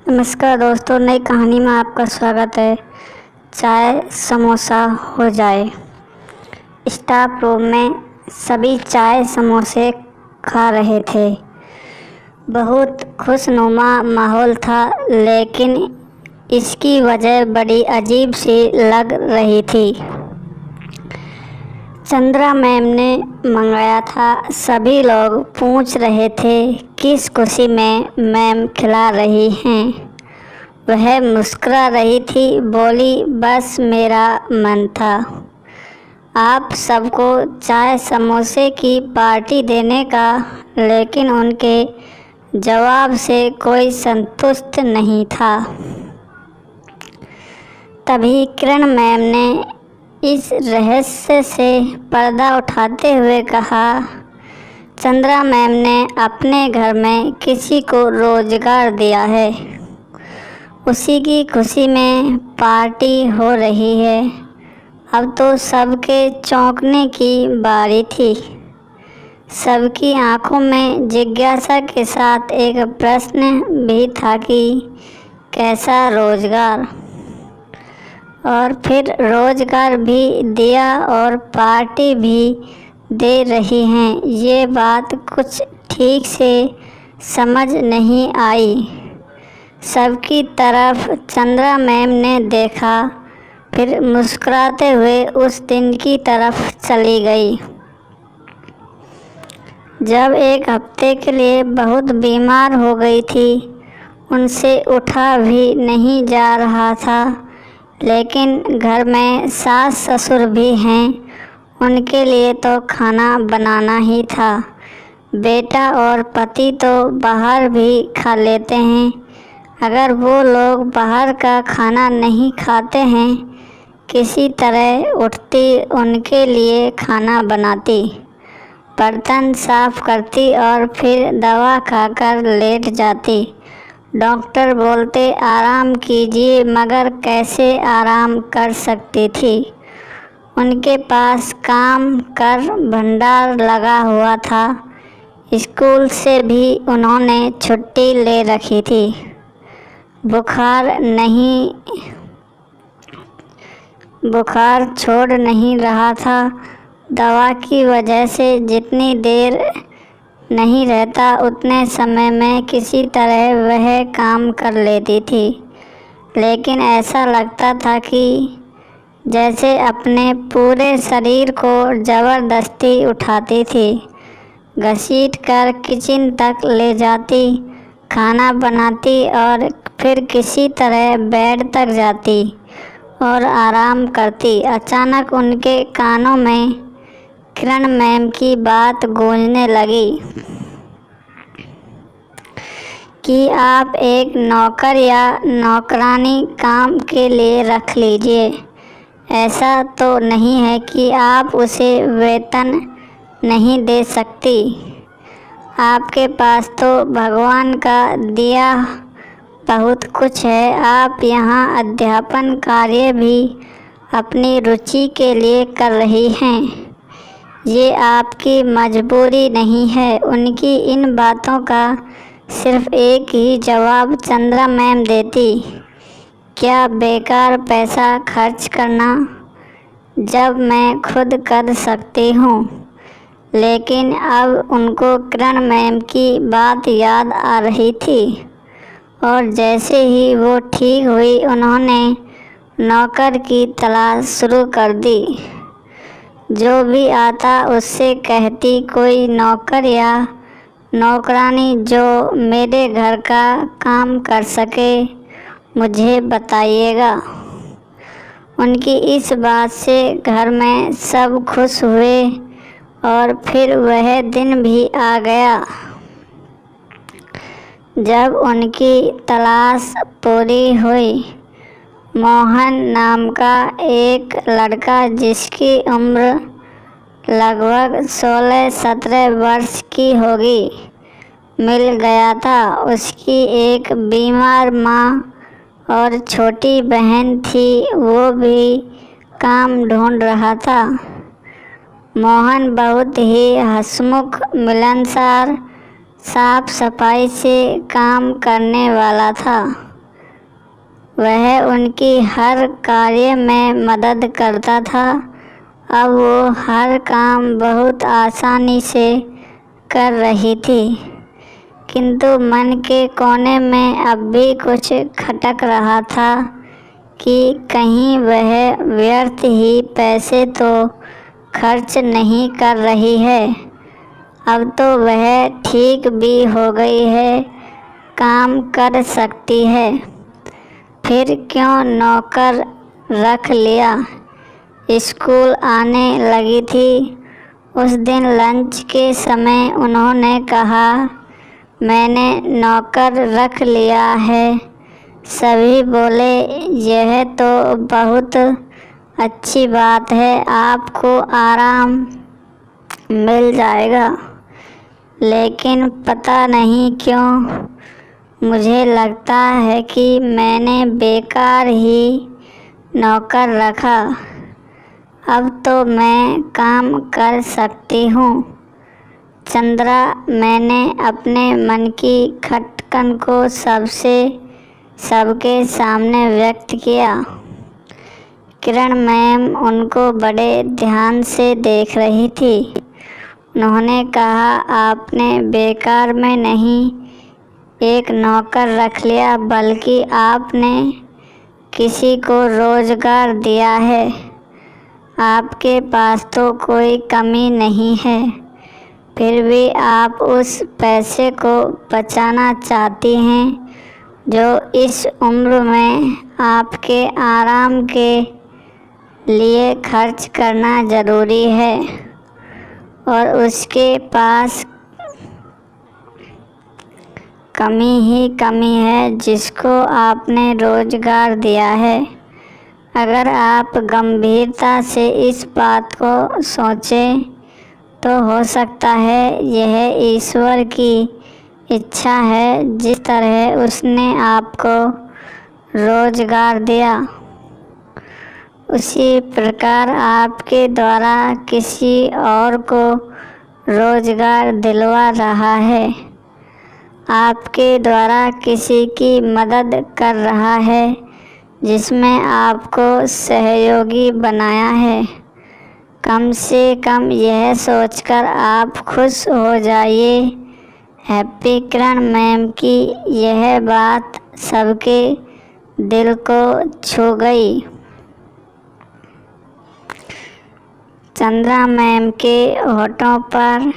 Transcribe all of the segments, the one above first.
नमस्कार दोस्तों, नई कहानी में आपका स्वागत है। चाय समोसा हो जाए। स्टाफ रूम में सभी चाय समोसे खा रहे थे। बहुत खुशनुमा माहौल था, लेकिन इसकी वजह बड़ी अजीब सी लग रही थी। चंद्रा मैम ने मंगाया था। सभी लोग पूछ रहे थे किस खुशी में मैम खिला रही हैं। वह मुस्कुरा रही थी, बोली, बस मेरा मन था आप सबको चाय समोसे की पार्टी देने का, लेकिन उनके जवाब से कोई संतुष्ट नहीं था। तभी किरण मैम ने इस रहस्य से पर्दा उठाते हुए कहा, चंद्रा मैम ने अपने घर में किसी को रोजगार दिया है, उसी की खुशी में पार्टी हो रही है। अब तो सबके चौंकने की बारी थी। सबकी आंखों में जिज्ञासा के साथ एक प्रश्न भी था कि कैसा रोजगार, और फिर रोजगार भी दिया और पार्टी भी दे रही हैं। ये बात कुछ ठीक से समझ नहीं आई। सबकी तरफ चंद्रा मैम ने देखा, फिर मुस्कुराते हुए उस दिन की तरफ चली गई जब एक हफ्ते के लिए बहुत बीमार हो गई थी। उनसे उठा भी नहीं जा रहा था, लेकिन घर में सास ससुर भी हैं, उनके लिए तो खाना बनाना ही था। बेटा और पति तो बाहर भी खा लेते हैं। अगर वो लोग बाहर का खाना नहीं खाते हैं, किसी तरह उठती, उनके लिए खाना बनाती, बर्तन साफ करती और फिर दवा खाकर लेट जाती। डॉक्टर बोलते आराम कीजिए, मगर कैसे आराम कर सकती थी। उनके पास काम कर भंडार लगा हुआ था। स्कूल से भी उन्होंने छुट्टी ले रखी थी। बुखार छोड़ नहीं रहा था। दवा की वजह से जितनी देर नहीं रहता, उतने समय में किसी तरह वह काम कर लेती थी, लेकिन ऐसा लगता था कि जैसे अपने पूरे शरीर को ज़बरदस्ती उठाती थी, घसीट कर किचन तक ले जाती, खाना बनाती और फिर किसी तरह बेड तक जाती और आराम करती। अचानक उनके कानों में किरण मैम की बात गूंजने लगी कि आप एक नौकर या नौकरानी काम के लिए रख लीजिए। ऐसा तो नहीं है कि आप उसे वेतन नहीं दे सकती। आपके पास तो भगवान का दिया बहुत कुछ है। आप यहाँ अध्यापन कार्य भी अपनी रुचि के लिए कर रही हैं। ये आपकी मजबूरी नहीं है। उनकी इन बातों का सिर्फ एक ही जवाब चंद्रा मैम देती, क्या बेकार पैसा खर्च करना, जब मैं खुद कर सकती हूँ। लेकिन अब उनको किरण मैम की बात याद आ रही थी, और जैसे ही वो ठीक हुई, उन्होंने नौकर की तलाश शुरू कर दी। जो भी आता उससे कहती, कोई नौकर या नौकरानी जो मेरे घर का काम कर सके, मुझे बताइएगा। उनकी इस बात से घर में सब खुश हुए, और फिर वह दिन भी आ गया जब उनकी तलाश पूरी हुई। मोहन नाम का एक लड़का, जिसकी उम्र लगभग 16-17 वर्ष की होगी, मिल गया था। उसकी एक बीमार माँ और छोटी बहन थी। वो भी काम ढूंढ रहा था। मोहन बहुत ही हंसमुख, मिलनसार, साफ सफाई से काम करने वाला था। वह उनकी हर कार्य में मदद करता था। अब वो हर काम बहुत आसानी से कर रही थी, किंतु मन के कोने में अब भी कुछ खटक रहा था कि कहीं वह व्यर्थ ही पैसे तो खर्च नहीं कर रही है। अब तो वह ठीक भी हो गई है, काम कर सकती है, फिर क्यों नौकर रख लिया। स्कूल आने लगी थी। उस दिन लंच के समय उन्होंने कहा, मैंने नौकर रख लिया है। सभी बोले, यह तो बहुत अच्छी बात है, आपको आराम मिल जाएगा। लेकिन पता नहीं क्यों मुझे लगता है कि मैंने बेकार ही नौकर रखा। अब तो मैं काम कर सकती हूँ। चंद्रा, मैंने अपने मन की खटकन को सबके सामने व्यक्त किया। किरण मैम उनको बड़े ध्यान से देख रही थी। उन्होंने कहा, आपने बेकार में नहीं एक नौकर रख लिया, बल्कि आपने किसी को रोजगार दिया है। आपके पास तो कोई कमी नहीं है, फिर भी आप उस पैसे को बचाना चाहती हैं जो इस उम्र में आपके आराम के लिए खर्च करना ज़रूरी है, और उसके पास कमी ही कमी है जिसको आपने रोजगार दिया है। अगर आप गंभीरता से इस बात को सोचें तो हो सकता है यह ईश्वर की इच्छा है। जिस तरह उसने आपको रोजगार दिया, उसी प्रकार आपके द्वारा किसी और को रोजगार दिलवा रहा है, आपके द्वारा किसी की मदद कर रहा है जिसमें आपको सहयोगी बनाया है। कम से कम यह सोचकर आप खुश हो जाइए। हैप्पी किरण मैम की यह बात सबके दिल को छू गई। चंद्रा मैम के होठों पर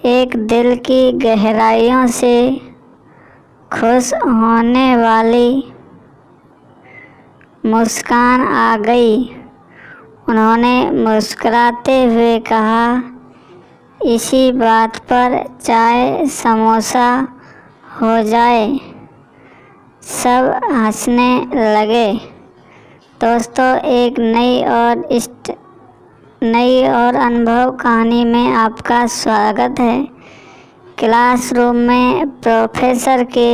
एक दिल की गहराइयों से खुश होने वाली मुस्कान आ गई। उन्होंने मुस्कुराते हुए कहा, इसी बात पर चाय समोसा हो जाए। सब हंसने लगे। दोस्तों, एक नई और अनुभव कहानी में आपका स्वागत है। क्लासरूम में प्रोफेसर के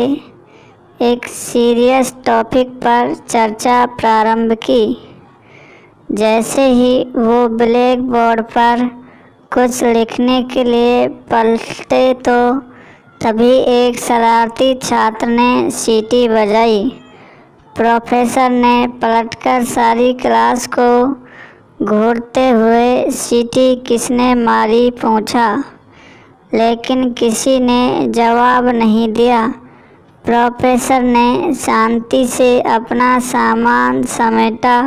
एक सीरियस टॉपिक पर चर्चा प्रारंभ की। जैसे ही वो ब्लैक बोर्ड पर कुछ लिखने के लिए पलटे तो तभी एक शरारती छात्र ने सीटी बजाई। प्रोफेसर ने पलटकर सारी क्लास को घूरते हुए सीटी किसने मारी पूछा, लेकिन किसी ने जवाब नहीं दिया। प्रोफेसर ने शांति से अपना सामान समेटा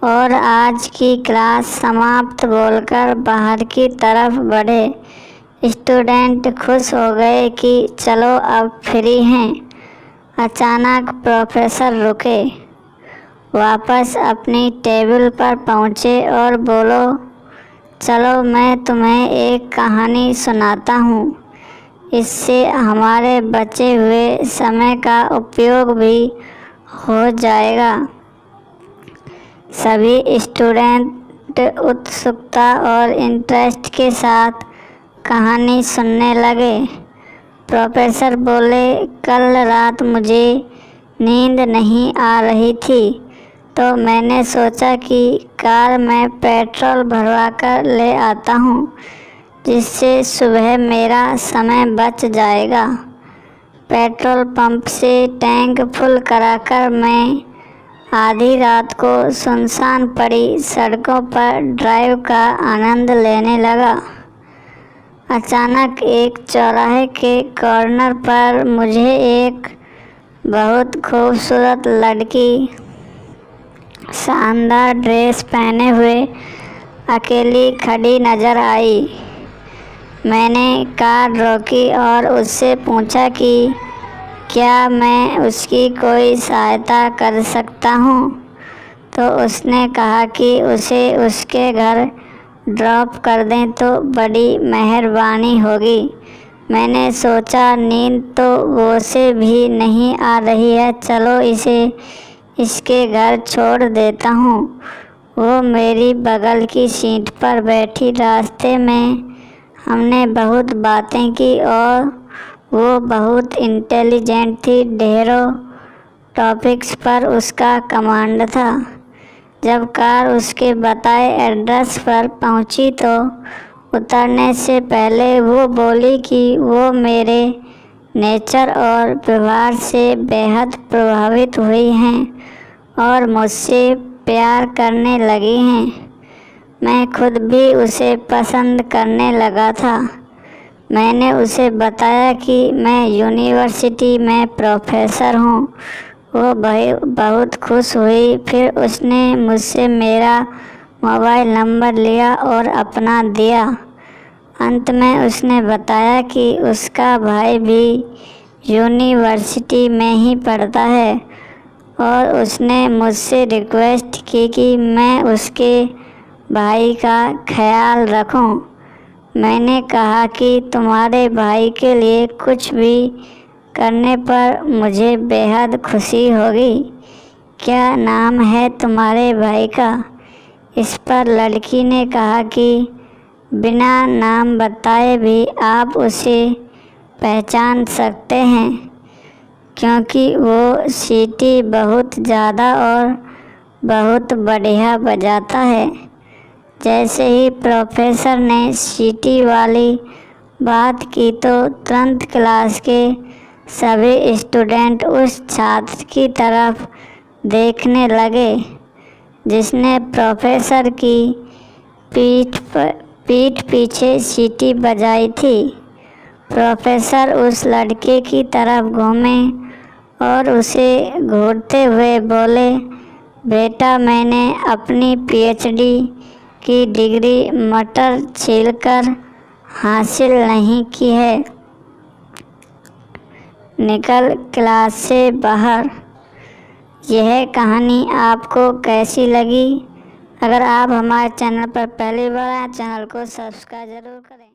और आज की क्लास समाप्त बोलकर बाहर की तरफ बढ़े। स्टूडेंट खुश हो गए कि चलो अब फ्री हैं। अचानक प्रोफेसर रुके, वापस अपनी टेबल पर पहुँचे और बोलो, चलो मैं तुम्हें एक कहानी सुनाता हूँ। इससे हमारे बचे हुए समय का उपयोग भी हो जाएगा। सभी स्टूडेंट उत्सुकता और इंटरेस्ट के साथ कहानी सुनने लगे। प्रोफेसर बोले, कल रात मुझे नींद नहीं आ रही थी तो मैंने सोचा कि कार में पेट्रोल भरवा कर ले आता हूँ, जिससे सुबह मेरा समय बच जाएगा। पेट्रोल पंप से टैंक फुल कराकर मैं आधी रात को सुनसान पड़ी सड़कों पर ड्राइव का आनंद लेने लगा। अचानक एक चौराहे के कॉर्नर पर मुझे एक बहुत खूबसूरत लड़की शानदार ड्रेस पहने हुए अकेली खड़ी नज़र आई। मैंने कार रोकी और उससे पूछा कि क्या मैं उसकी कोई सहायता कर सकता हूँ, तो उसने कहा कि उसे उसके घर ड्रॉप कर दें तो बड़ी मेहरबानी होगी। मैंने सोचा नींद तो वो से भी नहीं आ रही है, चलो इसे इसके घर छोड़ देता हूँ। वो मेरी बगल की सीट पर बैठी। रास्ते में हमने बहुत बातें की और वो बहुत इंटेलिजेंट थी। ढेरों टॉपिक्स पर उसका कमांड था। जब कार उसके बताए एड्रेस पर पहुंची तो उतरने से पहले वो बोली कि वो मेरे नेचर और व्यवहार से बेहद प्रभावित हुई हैं और मुझसे प्यार करने लगी हैं। मैं खुद भी उसे पसंद करने लगा था। मैंने उसे बताया कि मैं यूनिवर्सिटी में प्रोफेसर हूँ। वो बहुत खुश हुई। फिर उसने मुझसे मेरा मोबाइल नंबर लिया और अपना दिया। अंत में उसने बताया कि उसका भाई भी यूनिवर्सिटी में ही पढ़ता है और उसने मुझसे रिक्वेस्ट की कि मैं उसके भाई का ख्याल रखूं। मैंने कहा कि तुम्हारे भाई के लिए कुछ भी करने पर मुझे बेहद खुशी होगी। क्या नाम है तुम्हारे भाई का? इस पर लड़की ने कहा कि बिना नाम बताए भी आप उसे पहचान सकते हैं, क्योंकि वो सीटी बहुत ज़्यादा और बहुत बढ़िया बजाता है। जैसे ही प्रोफेसर ने सीटी वाली बात की तो तुरंत क्लास के सभी स्टूडेंट उस छात्र की तरफ देखने लगे जिसने प्रोफेसर की पीठ पीछे सीटी बजाई थी। प्रोफेसर उस लड़के की तरफ घूमे और उसे घूरते हुए बोले, बेटा मैंने अपनी पीएचडी की डिग्री मटर छीलकर हासिल नहीं की है, निकल क्लास से बाहर। यह कहानी आपको कैसी लगी? अगर आप हमारे चैनल पर पहली बार आए, चैनल को सब्सक्राइब ज़रूर करें।